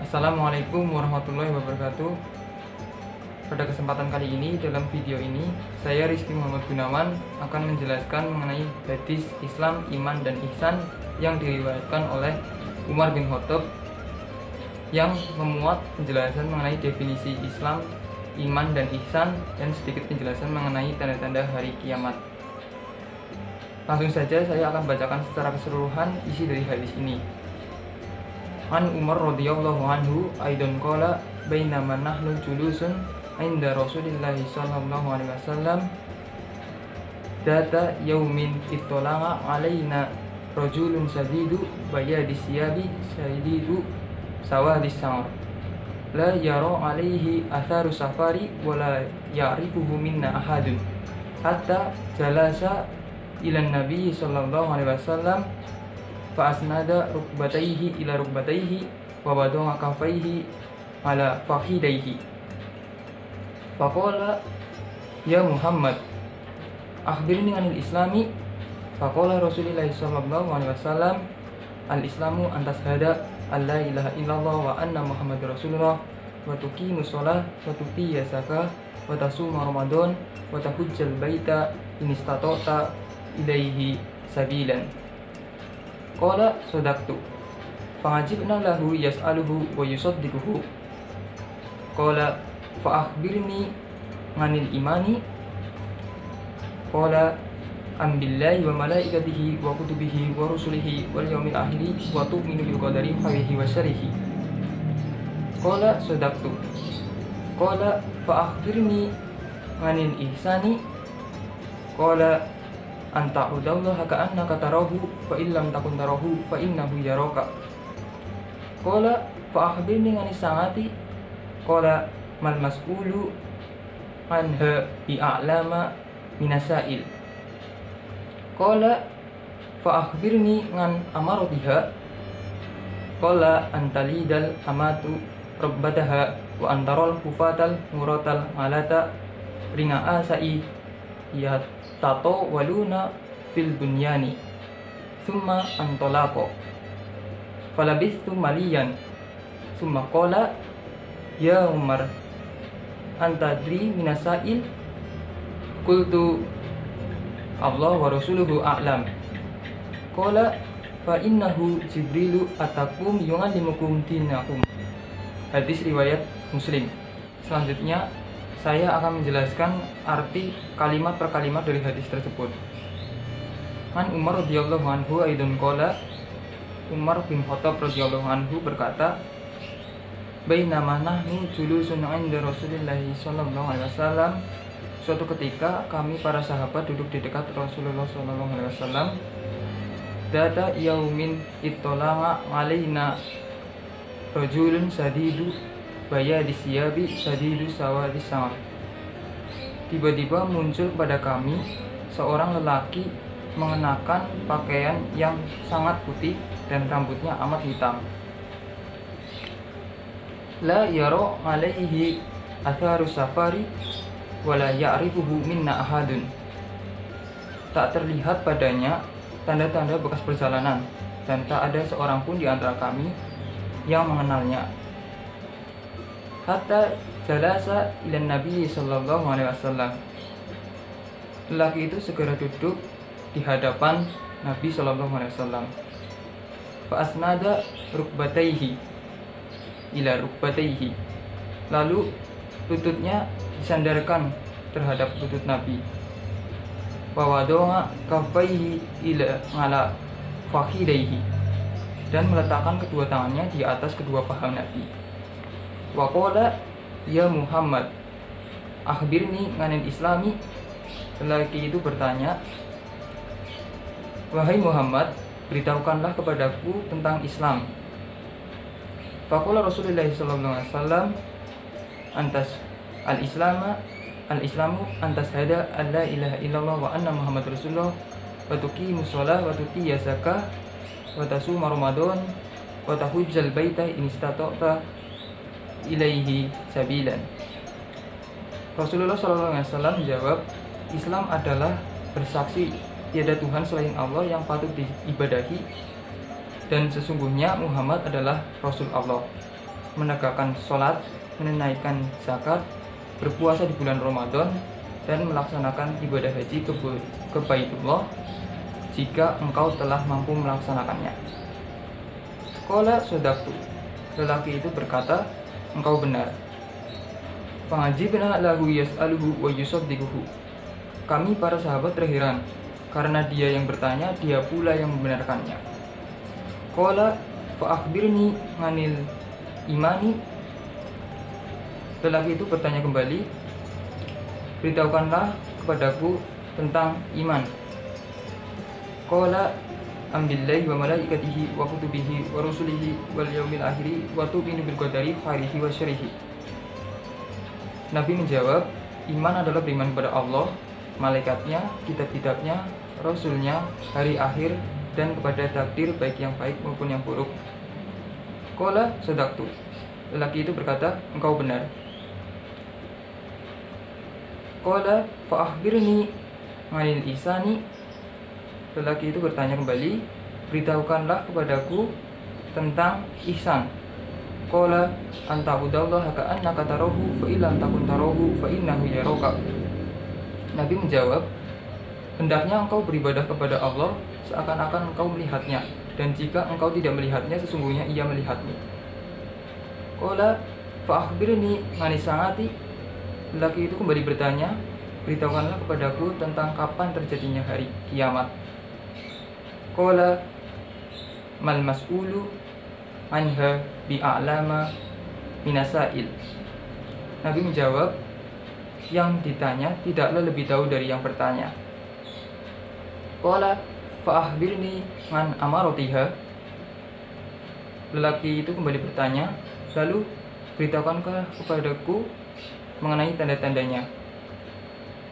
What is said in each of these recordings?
Assalamualaikum warahmatullahi wabarakatuh. Pada kesempatan kali ini, dalam video ini, saya Rizky Muhammad Gunawan akan menjelaskan mengenai hadis Islam, iman, dan ihsan yang diriwayatkan oleh Umar bin Khattab yang memuat penjelasan mengenai definisi Islam, iman, dan ihsan, dan sedikit penjelasan mengenai tanda-tanda hari kiamat. Langsung saja saya akan bacakan secara keseluruhan isi dari hadis ini. An Umar radhiyallahu anhu aidan qala bainama nahnu julusun inda Rasulillah sallallahu alaihi wasallam data yaumin ittala'a alaina rajulun sadidu bayadi siyabi sadidu sawadis samar la yara alaihi atharu safari wala ya'rifuhu minna ahadun hatta jalasa ila nabi sallallahu alaihi wasallam fa asnada rukbatayhi ila rukbatayhi wa wada'a kaffayhi ala fakhidayhi faqala ya Muhammad akhbirni anil islami faqala Rasulullah sallallahu alaihi wasallam al islamu an tashhada an la ilaha illallah wa anna muhammadar rasulullah wa tuqimus shalah wa tutiyas zakah wa tasuma ramadan wa tahujjal baita in istata'ta ilaihi sabilan. Qala sadaqtu fa'ajibna lahu yas'aluhu wa yusaddiquhu. Qala fa akhbirni 'anil imani. Qala am billahi wa malaikatihi wa kutubihi wa rusulihi wal yawmil akhir wa tu'minu bil qadari khairihi wa syarrihi. Qala sadaqtu. Qala fa akhbirni 'anil ihsani. Qala anta udallaha ka'annaka tarahu fa illam takun tarahu fa innahu yaraka. Qala fa akhbirni 'anis sa'ati. Qala mal mas'ulu anha bi'a'lama minasail. Qala fa akhbirni 'an amaratiha. Qala antalidal amatu rabbataha wa antaral kufatal muratal alata ringa'a sa'i ya tato waluna fil bunyani thumma antolako falabistu maliyan thumma qala ya Umar antadri minasail. Qultu Allah wa rasuluhu a'lam. Qala fa innahu jibrilu atakum yu'allimukum dinakum. Hadis riwayat Muslim. Selanjutnya saya akan menjelaskan arti kalimat per kalimat dari hadis tersebut. An Umar radhiyallahu anhu aidan qala, Umar bin Khattab radhiyallahu anhu berkata, bainama nahnu julusun 'inda Rasulillah sallallahu alaihi wasallam. Suatu ketika kami para sahabat duduk di dekat Rasulullah sallallahu alaihi wasallam. Data yaumin ittala'a alaina rajulun sadidu bayadi siyabi sadidu sawadis samar. Tiba-tiba muncul pada kami seorang lelaki mengenakan pakaian yang sangat putih dan rambutnya amat hitam. La yara alaihi atharu safari wala ya'rifuhu minna ahadun. Tak terlihat padanya tanda-tanda bekas perjalanan dan tak ada seorang pun di antara kami yang mengenalnya. Hatta jalasa ilan Nabi sallallahu alaihi wasallam. Lelaki itu segera duduk di hadapan Nabi sallallahu alaihi wasallam. Fa asnada rukbatayhi ila rukbatayhi. Lalu lututnya disandarkan terhadap lutut Nabi. Wa wada'a kaffayhi ila ala fakhidayhi. Dan meletakkan kedua tangannya di atas kedua paha Nabi. Wa qala ya Muhammad akhbirni 'anil islami. Lelaki itu bertanya, wahai Muhammad, beritahukanlah kepadaku tentang Islam. Faqala Rasulullah sallallahu alaihi wasallam antas al-islamu antas hada an la ilaha illallah wa anna muhammadar rasulullah wa tuqimus shalah wa tutiyaz zakah wa tasuma ramadan wa tahujjal baita in istata'ta ilaihi sabilan. Rasulullah SAW menjawab, Islam adalah bersaksi tiada Tuhan selain Allah yang patut diibadahi dan sesungguhnya Muhammad adalah Rasul Allah. menegakkan sholat, menunaikan zakat, berpuasa di bulan Ramadan, dan melaksanakan ibadah haji ke Baitullah jika engkau telah mampu melaksanakannya. Qala sodaqtu, lelaki itu berkata, engkau benar. Fa'ajibna lahu yas'aluhu wa yusaddiquhu, kami para sahabat terheran karena dia yang bertanya, dia pula yang membenarkannya. Qala fa'akhbirni nganil imani, lelaki itu bertanya kembali, beritahukanlah kepadaku tentang iman. Qala ambillahi wa malaikatihi wa kutubihi wa rusulihi wal yaumil akhiri wa tu'minu bil qadari khairihi wa syarrihi. Nabi menjawab, iman adalah beriman kepada Allah, malaikatnya, kitab-kitabnya, rasulnya, hari akhir, dan kepada takdir baik yang baik maupun yang buruk. Qala sadaqtu, lelaki itu berkata, engkau benar. Qala fa'akhbirni nganil ihsani, lelaki itu bertanya kembali, beritahukanlah kepadaku tentang ihsan. Qala anta'budallaha ka'annaka tarahu fa illam takun tarahu fa innahu yaraka. Nabi menjawab, hendaknya engkau beribadah kepada Allah seakan-akan engkau melihatnya, dan jika engkau tidak melihatnya sesungguhnya ia melihatmu. Qala fa'akhbirni nganis sa'ati, lelaki itu kembali bertanya, beritahukanlah kepadaku tentang kapan terjadinya hari kiamat. Qala mal mas'ulu anha bi'a'lama minasail. Nabi menjawab, yang ditanya tidaklah lebih tahu dari yang bertanya. Qala fa'akhbirni man amaratiha, lelaki itu kembali bertanya, lalu beritahukankah kepadaku mengenai tanda-tandanya.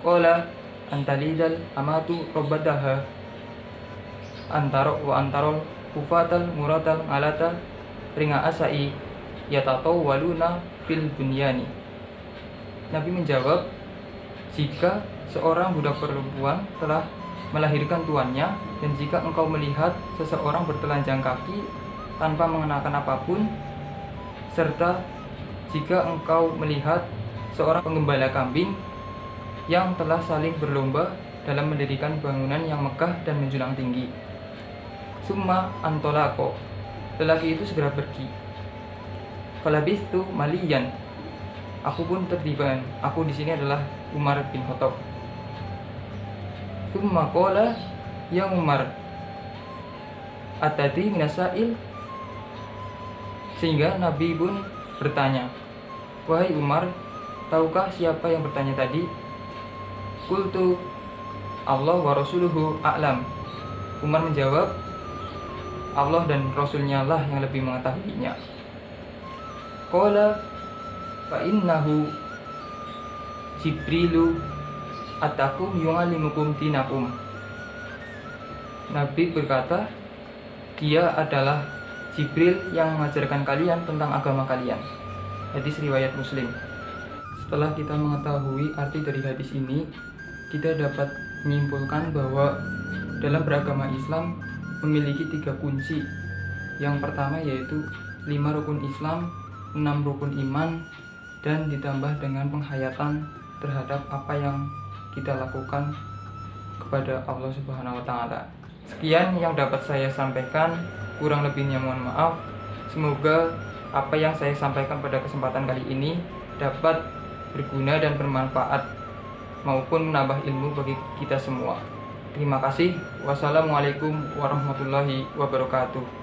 Qala antalidal amatu robbadaha antara wa antarol kufatal muratal alata ringa asai yatatau waluna fil bunyani. Nabi menjawab, jika seorang budak perempuan telah melahirkan tuannya, dan jika engkau melihat seseorang bertelanjang kaki tanpa mengenakan apapun, serta jika engkau melihat seorang penggembala kambing yang telah saling berlomba dalam mendirikan bangunan yang megah dan menjulang tinggi. Summa antolako, lelaki itu segera pergi. Falabistu maliyan, aku pun tertiban. Aku di sini adalah Umar bin Khattab. Summa qala ya Umar atati minasail, sehingga Nabi pun bertanya, wahai Umar, tahukah siapa yang bertanya tadi? Qultu Allah wa rasuluhu a'lam. Umar menjawab, Allah dan Rasulnya lah yang lebih mengetahuinya. Qala fa innahu Jibrilu atakum yu'allimukum dinakum. Nabi berkata, dia adalah Jibril yang mengajarkan kalian tentang agama kalian. Hadis riwayat Muslim. Setelah kita mengetahui arti dari hadis ini, kita dapat menyimpulkan bahwa dalam beragama Islam memiliki 3 kunci. Yang pertama yaitu 5 rukun Islam, 6 rukun iman, dan ditambah dengan penghayatan terhadap apa yang kita lakukan kepada Allah Subhanahu wa Ta'ala. Sekian yang dapat saya sampaikan, kurang lebihnya mohon maaf. Semoga apa yang saya sampaikan pada kesempatan kali ini dapat berguna dan bermanfaat maupun menambah ilmu bagi kita semua. Terima kasih. Wassalamualaikum warahmatullahi wabarakatuh.